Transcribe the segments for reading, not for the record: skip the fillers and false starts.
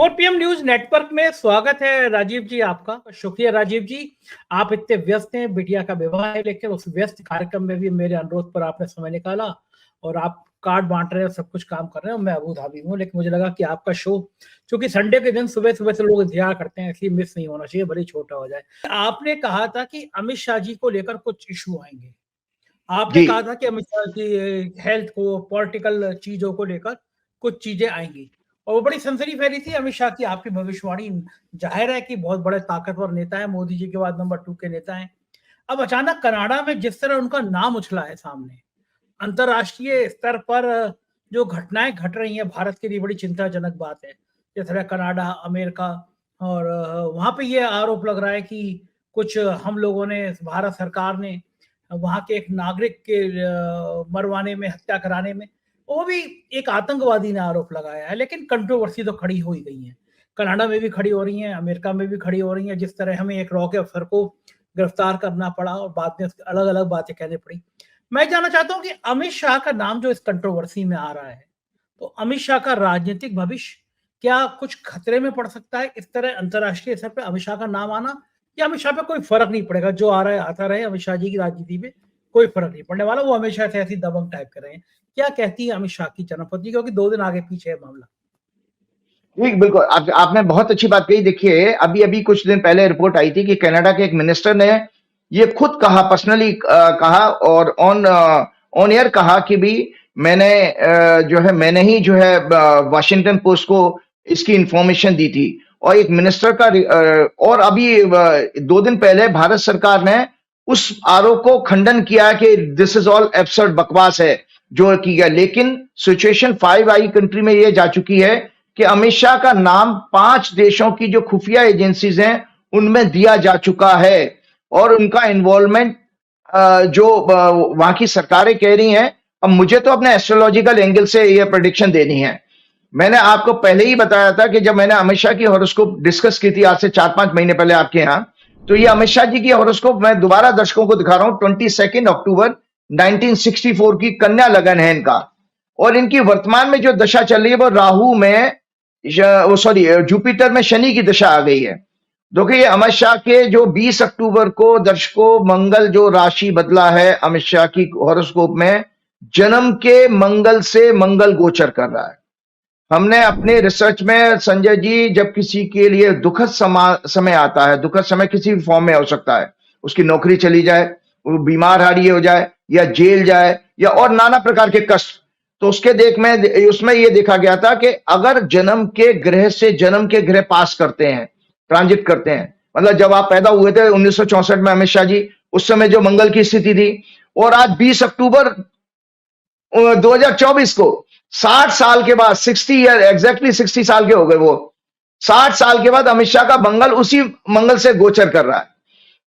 4 PM news network में स्वागत है राजीव जी आपका। शुक्रिया राजीव जी, आप इतने व्यस्त हैं, बिटिया का विवाह है, लेकिन उस व्यस्त कार्यक्रम में भी मेरे अनुरोध पर आपने समय निकाला और आप कार्ड बांट रहे हो, सब कुछ काम कर रहे हो। मैं अबू धाबी हूँ, लेकिन मुझे लगा कि आपका शो, क्योंकि संडे के दिन सुबह सुबह से लोग इंतजार करते हैं, इसलिए मिस नहीं होना चाहिए, भले छोटा हो जाए। आपने कहा था कि अमित शाह जी को लेकर कुछ इशू आएंगे। आपने जी कहा था कि अमित शाह जी हेल्थ को, पॉलिटिकल चीजों को लेकर कुछ चीजें आएंगी, और वो बड़ी सनसनी फैली थी अमित शाह की आपकी भविष्यवाणी। जाहिर है कि बहुत बड़े ताकतवर नेता है, मोदी जी के बाद नंबर 2 के नेता हैं। अब अचानक कनाडा में जिस तरह उनका नाम उछला है सामने, अंतरराष्ट्रीय स्तर पर जो घटनाएं घट रही हैं, भारत के लिए बड़ी चिंताजनक बात है। जिस तरह कनाडा, अमेरिका, और वहां पे ये आरोप लग रहा है कि कुछ हम लोगों ने, भारत सरकार ने वहां के एक नागरिक के मरवाने में, हत्या कराने में, वो भी एक आतंकवादी ने आरोप लगाया है। लेकिन कंट्रोवर्सी तो खड़ी हो ही गई है, कनाडा में भी खड़ी हो रही है, अमेरिका में भी खड़ी हो रही है। जिस तरह हमें एक रॉ के अफसर को गिरफ्तार करना पड़ा और बाद में अलग अलग बातें कहनी पड़ी। मैं जानना चाहता हूं कि अमित शाह का नाम जो इस कंट्रोवर्सी में आ रहा है, तो अमित शाह का राजनीतिक भविष्य क्या कुछ खतरे में पड़ सकता है इस तरह अंतरराष्ट्रीय स्तर पर अमित शाह का नाम आना, या अमित शाह पे कोई फर्क नहीं पड़ेगा, जो आ रहा है आता रहे, अमित शाह जी की राजनीति में कोई फर्क नहीं पड़ने वाला, वो हमेशा से ऐसी दबंग टाइप कर रहे हैं। क्या कहती है अमित शाह की जन्मपति, क्योंकि 2 दिन आगे पीछे है मामला। ठीक, बिल्कुल। आपने बहुत अच्छी बात कही। देखिए, अभी अभी कुछ दिन पहले रिपोर्ट आई थी कि कनाडा के एक मिनिस्टर ने ये खुद कहा, पर्सनली कहा और ऑन एयर कहा कि भी मैंने ही जो है वाशिंगटन पोस्ट को इसकी इंफॉर्मेशन दी थी। और एक मिनिस्टर का और अभी 2 दिन पहले भारत सरकार ने उस आरोप को खंडन किया कि दिस इज ऑल एब्सर्ड, बकवास है जो की गया। लेकिन सिचुएशन 5 आई कंट्री में ये जा चुकी है कि अमित शाह का नाम 5 देशों की जो खुफिया एजेंसीज हैं उनमें दिया जा चुका है, और उनका इन्वॉल्वमेंट जो वहां की सरकारें कह रही हैं। अब मुझे तो अपने एस्ट्रोलॉजिकल एंगल से ये प्रेडिक्शन देनी है। मैंने आपको पहले ही बताया था कि जब मैंने अमित शाह की हॉरोस्कोप डिस्कस की थी आज से 4-5 महीने पहले आपके यहाँ, तो ये अमित शाह जी की हॉरोस्कोप मैं दोबारा दर्शकों को दिखा रहा हूं। 22 अक्टूबर 1964 की कन्या लगन है इनका, और इनकी वर्तमान में जो दशा चल रही है वो राहु में, जुपिटर में शनि की दशा आ गई है। देखिए, अमित शाह के जो 20 अक्टूबर को दर्शकों मंगल जो राशि बदला है अमित शाह की हॉरोस्कोप में, जन्म के मंगल से मंगल गोचर कर रहा है। हमने अपने रिसर्च में, संजय जी, जब किसी के लिए दुखद समय आता है, दुखद समय किसी भी फॉर्म में हो सकता है, उसकी नौकरी चली जाए, वो बीमार हारी हो जाए, या जेल जाए, या और नाना प्रकार के कष्ट, तो उसमें ये देखा गया था कि अगर जन्म के ग्रह से जन्म के ग्रह पास करते हैं, ट्रांजिट करते हैं, मतलब जब आप पैदा हुए थे 1964 में अमित शाह जी, उस समय जो मंगल की स्थिति थी, और आज 20 अक्टूबर 2024 को 60 साल के बाद, 60 ईयर एग्जैक्टली 60 साल के हो गए वो, 60 साल के बाद अमित शाह का मंगल उसी मंगल से गोचर कर रहा है,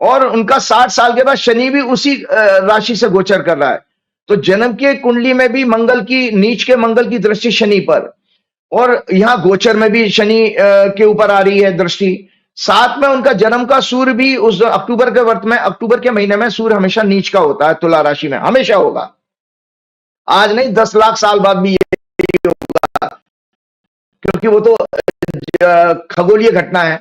और उनका 60 साल के बाद शनि भी उसी राशि से गोचर कर रहा है। तो जन्म के कुंडली में भी मंगल की, नीच के मंगल की दृष्टि शनि पर, और यहां गोचर में भी शनि के ऊपर आ रही है दृष्टि। साथ में उनका जन्म का सूर्य भी उस अक्टूबर के महीने में सूर्य हमेशा नीच का होता है, तुला राशि में हमेशा होगा, आज नहीं 10 लाख साल बाद भी ये होगा, क्योंकि वो तो खगोलीय घटना है।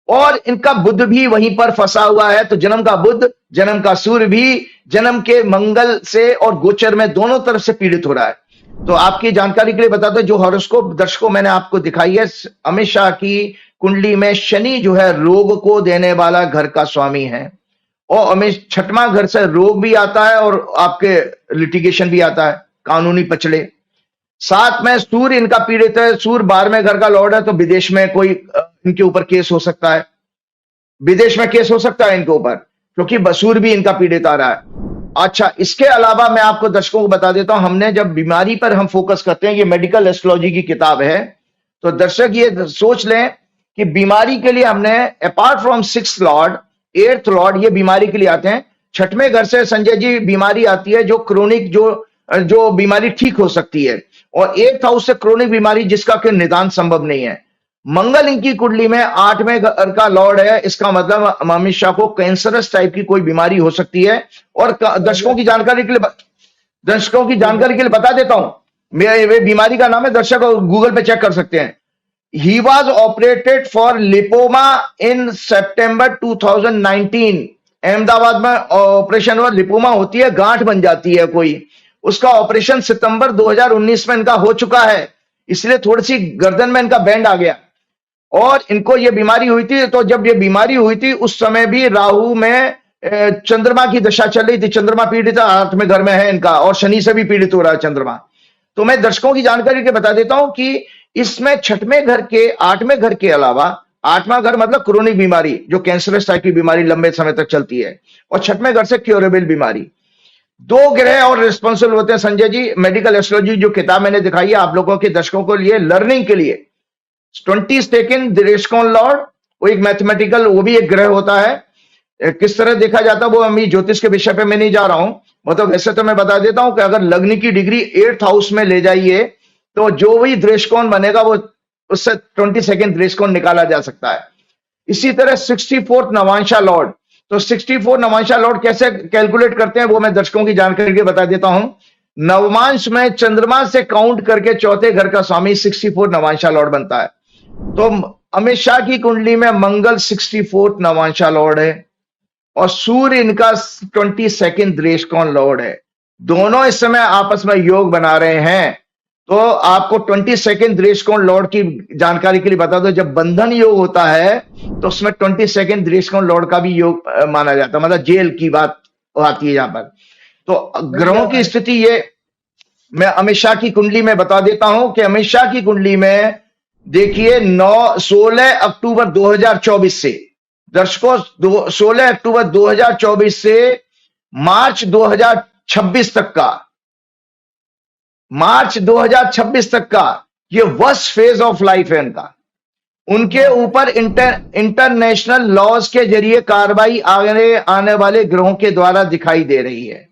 और इनका बुध भी वहीं पर फंसा हुआ है, तो जन्म का बुध, जन्म का सूर्य भी जन्म के मंगल से और गोचर में दोनों तरफ से पीड़ित हो रहा है। तो आपकी जानकारी के लिए बता दो, जो हॉरोस्कोप दर्शकों मैंने आपको दिखाई है, अमित शाह की कुंडली में शनि जो है रोग को देने वाला घर का स्वामी है, और अमित 6वां घर से रोग भी आता है और आपके लिटिगेशन भी आता है, कानूनी पचड़े। साथ में सूर्य इनका पीड़ित है, सूर्य 12वें घर का लॉर्ड है, तो विदेश में कोई इनके ऊपर केस हो सकता है, विदेश में केस हो सकता है इनके ऊपर, क्योंकि सूर्य भी इनका पीड़ित आ रहा है। अच्छा, इसके अलावा मैं आपको दर्शकों को बता देता हूं, हमने जब बीमारी पर हम फोकस करते हैं, ये मेडिकल एस्ट्रोलॉजी की किताब है, तो दर्शक ये सोच लें कि बीमारी के लिए हमने apart from 6th Lord, 8th Lord, ये बीमारी के लिए आते हैं। 6वें घर से संजय जी बीमारी आती है जो क्रोनिक, जो बीमारी ठीक हो सकती है, और 8th हाउस से क्रोनिक बीमारी जिसका कोई निदान संभव नहीं है। मंगल इनकी कुंडली में 8वें घर का लॉर्ड है, इसका मतलब अमित शाह को कैंसरस टाइप की कोई बीमारी हो सकती है। और दर्शकों की जानकारी के लिए बता देता हूं, मेरे बीमारी का नाम है, दर्शक गूगल पे चेक कर सकते हैं, he was operated for lipoma in September 2019। Ahmedabad में ऑपरेशन हुआ, लिपोमा होती है, गांठ बन जाती है कोई, उसका ऑपरेशन सितंबर 2019 में इनका हो चुका है, इसलिए थोड़ी सी गर्दन में इनका बैंड आ गया। और इनको ये बीमारी हुई थी, तो जब ये बीमारी हुई थी उस समय भी राहु में चंद्रमा की दशा चल रही थी, चंद्रमा पीड़ित आठवें घर में है इनका, और शनि से भी पीड़ित हो रहा है चंद्रमा। तो मैं दर्शकों की जानकारी के बता देता हूं कि इसमें छठवें घर के, आठवें घर के अलावा, आठवां घर मतलब क्रोनिक बीमारी, जो कैंसरस टाइप की बीमारी लंबे समय तक चलती है, और छठवें घर से क्योरेबल बीमारी, दो ग्रह और रिस्पॉन्सिबल होते हैं संजय जी। मेडिकल एस्ट्रोलॉजी जो किताब मैंने दिखाई है आप लोगों के दर्शकों को लिए लर्निंग के लिए, 22 दृष्टिकोण लॉर्ड, वो एक मैथमेटिकल, वो भी एक ग्रह होता है, किस तरह देखा जाता है वो अभी ज्योतिष के विषय पे मैं नहीं जा रहा हूं, मतलब वैसे तो मैं बता देता हूं कि अगर लग्न की डिग्री 8th हाउस में ले जाइए तो जो भी दृष्टिकोण बनेगा वो उससे 22 दृष्टिकोण निकाला जा सकता है। इसी तरह 64th नवांशा लॉर्ड, तो 64 नवांशा लॉर्ड कैसे कैलकुलेट करते हैं वो मैं दर्शकों की जानकारी के बता देता हूं। नवमांश में चंद्रमा से काउंट करके चौथे घर का स्वामी 64 नवांशा लॉर्ड बनता है। तो अमित शाह की कुंडली में मंगल 64 नवांशा लॉर्ड है और सूर्य इनका 22 दृष्टिकोण लॉर्ड है। दोनों इस समय आपस में योग बना रहे हैं। तो आपको 22 दृष्टिकोण लॉर्ड की जानकारी के लिए बता दो, जब बंधन योग होता है तो उसमें 22 दृष्टिकोण लॉर्ड का भी योग माना जाता है, मतलब जेल की बात आती है यहां पर। तो ग्रहों की स्थिति ये मैं अमित शाह की कुंडली में बता देता हूं कि अमित शाह की कुंडली में देखिए 16 अक्टूबर 2024 से, दर्शकों 16 अक्टूबर 2024 से मार्च 2026 तक का, मार्च 2026 तक का ये वर्स्ट फेज ऑफ लाइफ है इनका। उनके ऊपर इंटरनेशनल लॉज के जरिए कार्रवाई आने वाले ग्रहों के द्वारा दिखाई दे रही है।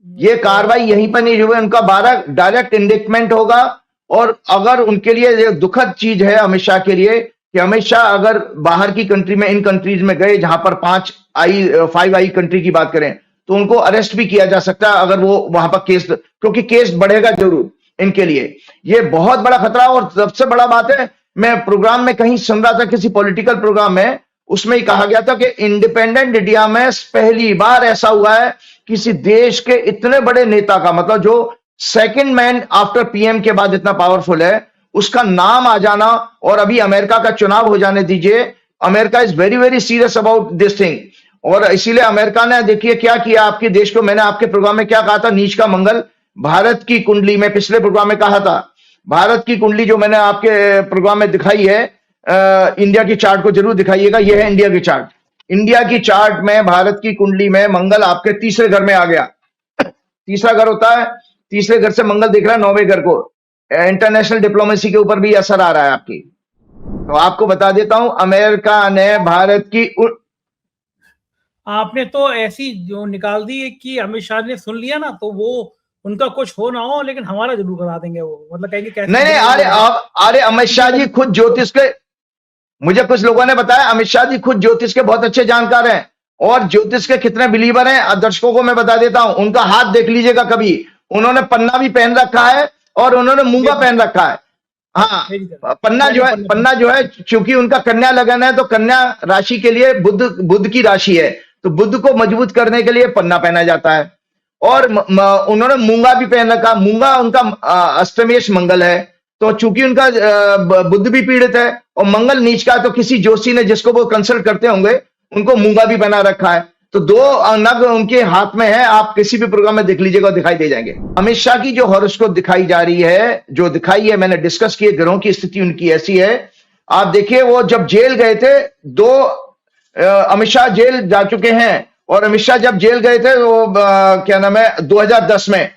ये कार्रवाई यहीं पर नहीं हुई, उनका 12 डायरेक्ट इंडिक्टमेंट होगा। और अगर उनके लिए ये दुखद चीज है अमित शाह के लिए कि अमित शाह अगर बाहर की कंट्री में, इन कंट्रीज में गए जहां पर 5 आई कंट्री की बात करें, तो उनको अरेस्ट भी किया जा सकता है अगर वो वहां पर केस, क्योंकि केस बढ़ेगा जरूर इनके लिए। ये बहुत बड़ा खतरा। और सबसे बड़ा बात है, मैं प्रोग्राम में कहीं सुन रहा था, किसी पॉलिटिकल प्रोग्राम में, उसमें ही कहा गया था कि इंडिपेंडेंट इंडिया में पहली बार ऐसा हुआ है किसी देश के इतने बड़े नेता का, मतलब जो सेकंड मैन आफ्टर पीएम के बाद इतना पावरफुल है, उसका नाम आ जाना। और अभी अमेरिका का चुनाव हो जाने दीजिए, America is very very serious about this thing. और इसीलिए अमेरिका ने देखिए क्या किया आपके देश को। मैंने आपके प्रोग्राम में क्या कहा था, नीच का मंगल भारत की कुंडली में, पिछले प्रोग्राम में कहा था, भारत की कुंडली जो मैंने आपके प्रोग्राम में दिखाई है, इंडिया की चार्ट को जरूर दिखाइएगा, यह है इंडिया की चार्ट। इंडिया की चार्ट में भारत की कुंडली में मंगल आपके तीसरे घर में आ गया। तीसरा घर होता है, तीसरे घर से मंगल दिख रहा है 9वें घर को। इंटरनेशनल डिप्लोमेसी के ऊपर भी असर आ रहा है आपकी। तो आपको बता देता हूं, अमेरिका ने भारत की आपने तो ऐसी जो निकाल दी है कि अमित शाह ने सुन लिया ना, तो वो उनका कुछ हो ना हो लेकिन हमारा जरूर करा देंगे वो, मतलब कहेंगे कैसे। नहीं, अरे अमित शाह जी खुद ज्योतिष के, मुझे कुछ लोगों ने बताया अमित शाह जी खुद ज्योतिष के बहुत अच्छे जानकार हैं और ज्योतिष के कितने बिलीवर हैं। दर्शकों को मैं बता देता हूं, उनका हाथ देख लीजिएगा कभी, उन्होंने पन्ना भी पहन रखा है और उन्होंने मूंगा पहन रखा है। हाँ, पन्ना जो है चूंकि उनका कन्या लगन है, तो कन्या राशि के लिए बुध की राशि है, तो बुध को मजबूत करने के लिए पन्ना पहना जाता है। और उन्होंने मूंगा भी पहन रखा। मूंगा उनका अष्टमेश मंगल है, तो चूंकि उनका बुध भी पीड़ित है और मंगल नीच का, तो किसी जोशी ने जिसको वो कंसल्ट करते होंगे उनको मूंगा भी बना रखा है। तो 2 नग उनके हाथ में है, आप किसी भी प्रोग्राम में देख लीजिएगा, दिखाई दे जाएंगे। अमित शाह की जो हॉरोस्कोप दिखाई जा रही है, जो दिखाई है, मैंने डिस्कस किए, ग्रहों की स्थिति उनकी ऐसी है। आप देखिए वो जब जेल गए थे, अमित शाह जेल जा चुके हैं, और अमित शाह जब जेल गए थे वो क्या नाम है 2010 में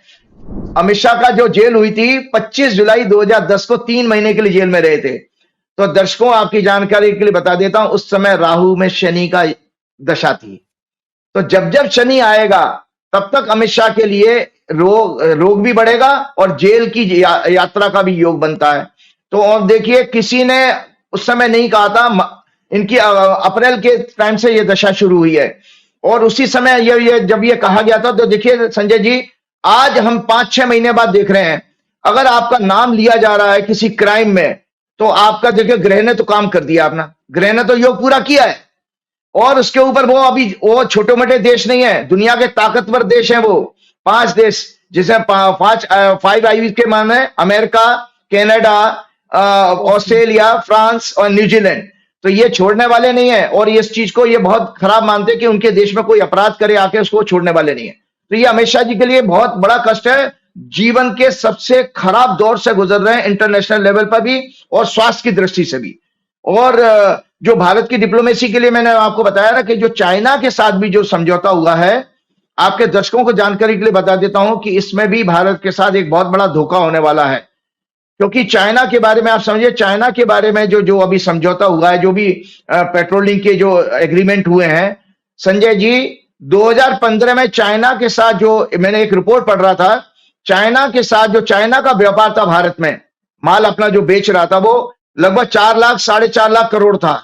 अमित शाह का जो जेल हुई थी 25 जुलाई 2010 को 3 महीने के लिए जेल में रहे थे। तो दर्शकों आपकी जानकारी के लिए बता देता हूं, उस समय राहु में शनि का दशा थी। तो जब जब शनि आएगा तब तक अमित शाह के लिए रोग भी बढ़ेगा और जेल की यात्रा का भी योग बनता है। तो और देखिए किसी ने उस समय नहीं कहा था, इनकी अप्रैल के टाइम से ये दशा शुरू हुई है और उसी समय ये जब ये कहा गया था, तो देखिए संजय जी आज हम 5-6 महीने बाद देख रहे हैं, अगर आपका नाम लिया जा रहा है किसी क्राइम में, तो आपका देखिए ग्रह ने तो काम कर दिया, अपना ग्रह ने तो योग पूरा किया है। और उसके ऊपर वो छोटे मोटे देश नहीं है, दुनिया के ताकतवर देश हैं वो 5 देश, जिसे 5 आईवी के मान है, अमेरिका, कनाडा, ऑस्ट्रेलिया, फ्रांस और न्यूजीलैंड। तो ये छोड़ने वाले नहीं है, और इस चीज को ये बहुत खराब मानते हैं कि उनके देश में कोई अपराध करे आके उसको छोड़ने वाले नहीं है। तो ये अमित शाह जी के लिए बहुत बड़ा कष्ट है, जीवन के सबसे खराब दौर से गुजर रहे हैं इंटरनेशनल लेवल पर भी और स्वास्थ्य की दृष्टि से भी। और जो भारत की डिप्लोमेसी के लिए मैंने आपको बताया ना कि जो चाइना के साथ भी जो समझौता हुआ है, आपके दर्शकों को जानकारी के लिए बता देता हूं कि इसमें भी भारत के साथ एक बहुत बड़ा धोखा होने वाला है। क्योंकि चाइना के बारे में आप समझिए, चाइना के बारे में जो अभी समझौता हुआ है, जो भी पेट्रोलिंग के जो एग्रीमेंट हुए हैं, संजय जी 2015 में चाइना के साथ जो मैंने एक रिपोर्ट पढ़ रहा था, चाइना के साथ जो चाइना का व्यापार था भारत में, माल अपना जो बेच रहा था वो लगभग 4 लाख 4.5 लाख करोड़ था।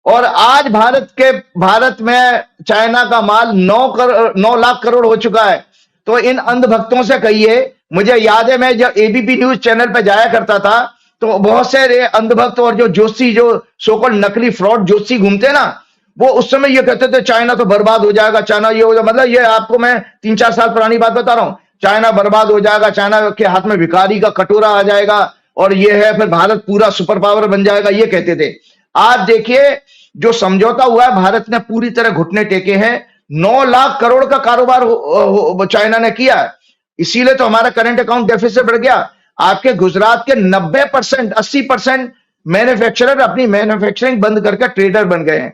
और आज भारत में चाइना का माल 9 लाख करोड़ हो चुका है। तो इन अंधभक्तों से कहिए, मुझे याद है मैं जब एबीपी न्यूज चैनल पर जाया करता था तो बहुत से अंधभक्त और जो जोशी, जो सोकॉल नकली फ्रॉड जोशी घूमते ना, वो उस समय ये कहते थे चाइना तो बर्बाद हो जाएगा, चाइना ये हो जाएगा। मतलब ये आपको मैं 3-4 साल पुरानी बात बता रहा हूं, चाइना बर्बाद हो जाएगा, चाइना के हाथ में भिखारी का कटोरा आ जाएगा और ये है फिर भारत पूरा सुपर पावर बन जाएगा, ये कहते थे। आज देखिए जो समझौता हुआ है, भारत ने पूरी तरह घुटने टेके हैं। 9 लाख करोड़ का कारोबार चाइना ने किया है, इसीलिए तो हमारा करंट अकाउंट डेफिसिट बढ़ गया। आपके गुजरात के 90%, 80% मैन्युफैक्चरर अपनी मैन्युफैक्चरिंग बंद करके ट्रेडर बन गए हैं।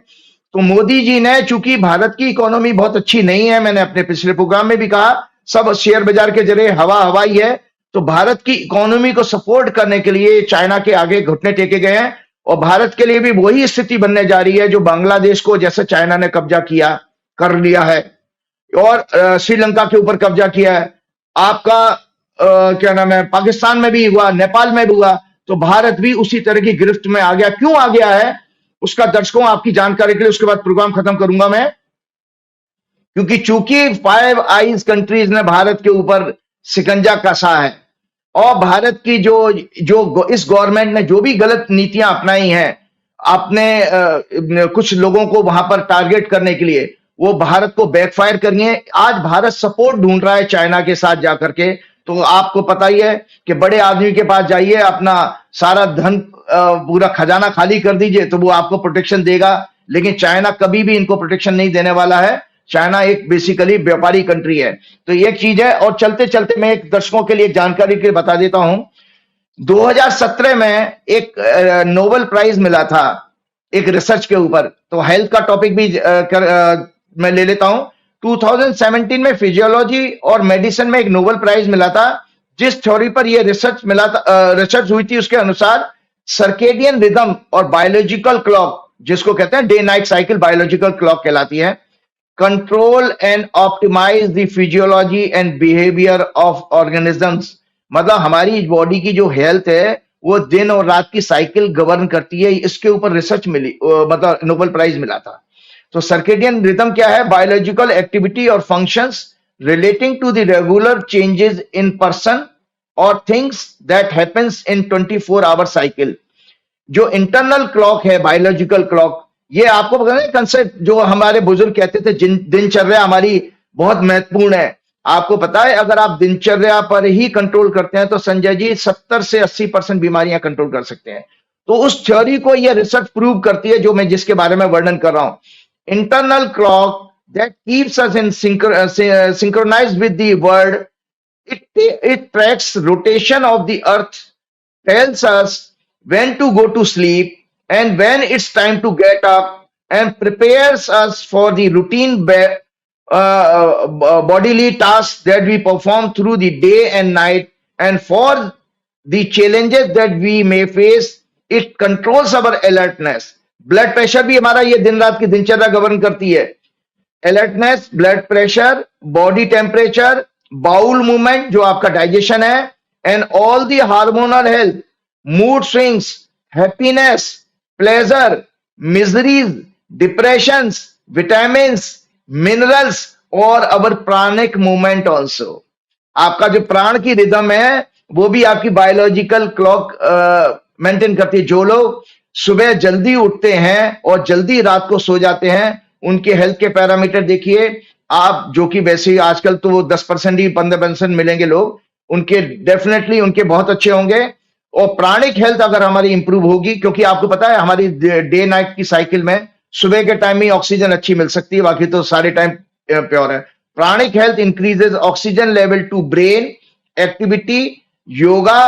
तो मोदी जी ने, चूंकि भारत की इकोनॉमी बहुत अच्छी नहीं है, मैंने अपने पिछले प्रोग्राम में भी कहा, सब शेयर बाजार के जरिए हवाई है, तो भारत की इकोनॉमी को सपोर्ट करने के लिए चाइना के आगे घुटने टेके गए हैं। और भारत के लिए भी वही स्थिति बनने जा रही है जो बांग्लादेश को जैसे चाइना ने कब्जा कर लिया है, और श्रीलंका के ऊपर कब्जा किया है। आपका क्या नाम है, पाकिस्तान में भी हुआ, नेपाल में भी हुआ। तो भारत भी उसी तरह की गिरफ्त में आ गया। क्यों आ गया है उसका दर्शकों आपकी जानकारी के लिए उसके बाद प्रोग्राम खत्म करूंगा मैं। क्योंकि चूंकि 5 आईज कंट्रीज ने भारत के ऊपर शिकंजा कसा है, और भारत की जो इस गवर्नमेंट ने जो भी गलत नीतियां अपनाई हैं अपने कुछ लोगों को वहां पर टारगेट करने के लिए, वो भारत को बैकफायर करनी है। आज भारत सपोर्ट ढूंढ रहा है चाइना के साथ जाकर के। तो आपको पता ही है कि बड़े आदमी के पास जाइए, अपना सारा धन पूरा खजाना खाली कर दीजिए तो वो आपको प्रोटेक्शन देगा, लेकिन चाइना कभी भी इनको प्रोटेक्शन नहीं देने वाला है। चाइना एक बेसिकली व्यापारी कंट्री है। तो ये चीज है। और चलते चलते मैं एक दर्शकों के लिए जानकारी के लिए बता देता हूं, 2017 में एक नोबेल प्राइज मिला था एक रिसर्च के ऊपर। तो हेल्थ का टॉपिक भी मैं ले लेता हूं। 2017 में फिजियोलॉजी और मेडिसिन में एक नोबेल प्राइज मिला था, जिस थ्योरी पर यह रिसर्च हुई थी उसके अनुसार सर्केडियन रिदम और बायोलॉजिकल क्लॉक, जिसको कहते हैं day night cycle, biological clock कहलाती है, control and optimise the physiology and behaviour of organisms. मतलब हमारी बॉडी की जो हेल्थ है वो दिन और रात की साइकिल गवर्न करती है। इसके ऊपर रिसर्च मिली, मतलब नोबेल प्राइज मिला था। तो सर्केडियन रिदम क्या है? बायोलॉजिकल एक्टिविटी और functions relating to the regular changes in person और things that happens in 24 hour cycle. जो इंटरनल क्लॉक है, बायोलॉजिकल क्लॉक, ये आपको पता है कंसेप्ट जो हमारे बुजुर्ग कहते थे दिनचर्या हमारी बहुत महत्वपूर्ण है। आपको पता है अगर आप दिनचर्या पर ही कंट्रोल करते हैं तो संजय जी 70 से 80% बीमारियां कंट्रोल कर सकते हैं। तो उस थ्योरी को यह रिसर्च प्रूव करती है जो मैं जिसके बारे में वर्णन कर रहा हूं। Internal clock that keeps us in synchronised with the world, it tracks rotation of the earth, tells us when to go to sleep and when it's time to get up, and prepares us for the routine bodily tasks that we perform through the day and night, and for the challenges that we may face. It controls our alertness. Blood pressure भी हमारा ये दिन रात की दिनचर्या govern करती है। Alertness, blood pressure, body temperature, bowel movement जो आपका डाइजेशन है, and all the hormonal health, mood swings, happiness, pleasure, miseries, depressions, vitamins, minerals और अवर प्राणिक मूवमेंट ऑल्सो। आपका जो प्राण की रिदम है वो भी आपकी बायोलॉजिकल क्लॉक मेंटेन करती है। जो लोग सुबह जल्दी उठते हैं और जल्दी रात को सो जाते हैं, उनके हेल्थ के पैरामीटर देखिए आप, जो कि वैसे ही आजकल तो वो 10% ही 15% मिलेंगे लोग, उनके डेफिनेटली उनके बहुत अच्छे होंगे। और प्राणिक हेल्थ अगर हमारी इंप्रूव होगी, क्योंकि आपको पता है हमारी डे नाइट की साइकिल में सुबह के टाइम में ऑक्सीजन अच्छी मिल सकती है, बाकी तो सारे टाइम प्योर है। Pranic health increases oxygen level to brain activity, yoga,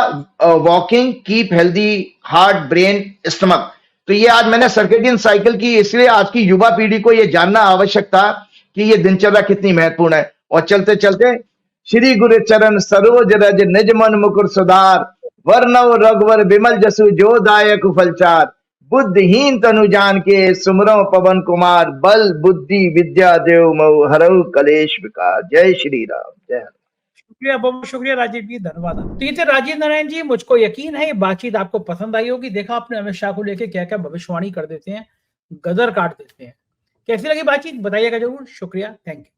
walking keep healthy heart brain stomach. तो ये आज मैंने सर्केडियन साइकिल की, इसलिए आज की युवा पीढ़ी को ये जानना आवश्यक था कि ये दिनचर्या कितनी महत्वपूर्ण है। और चलते चलते श्री गुरु चरण सरोज रज निज मन मुकुर सुधार, वर्णव रघुवर विमल जसु जो दायक फलचार, बुद्धिहीन तनु जान के सुमरो पवन कुमार, बल बुद्धि विद्या देव मऊ हरऊ कलेश विकार। जय श्री राम, जय। शुक्रिया, बहुत शुक्रिया राजीव जी, धन्यवाद। तो ये थे राजीव नारायण जी। मुझको यकीन है ये बातचीत आपको पसंद आई होगी। देखा आपने अमित शाह को लेके क्या क्या भविष्यवाणी कर देते हैं, गदर काट देते हैं। कैसी लगी बातचीत बताइएगा जरूर। शुक्रिया, थैंक यू।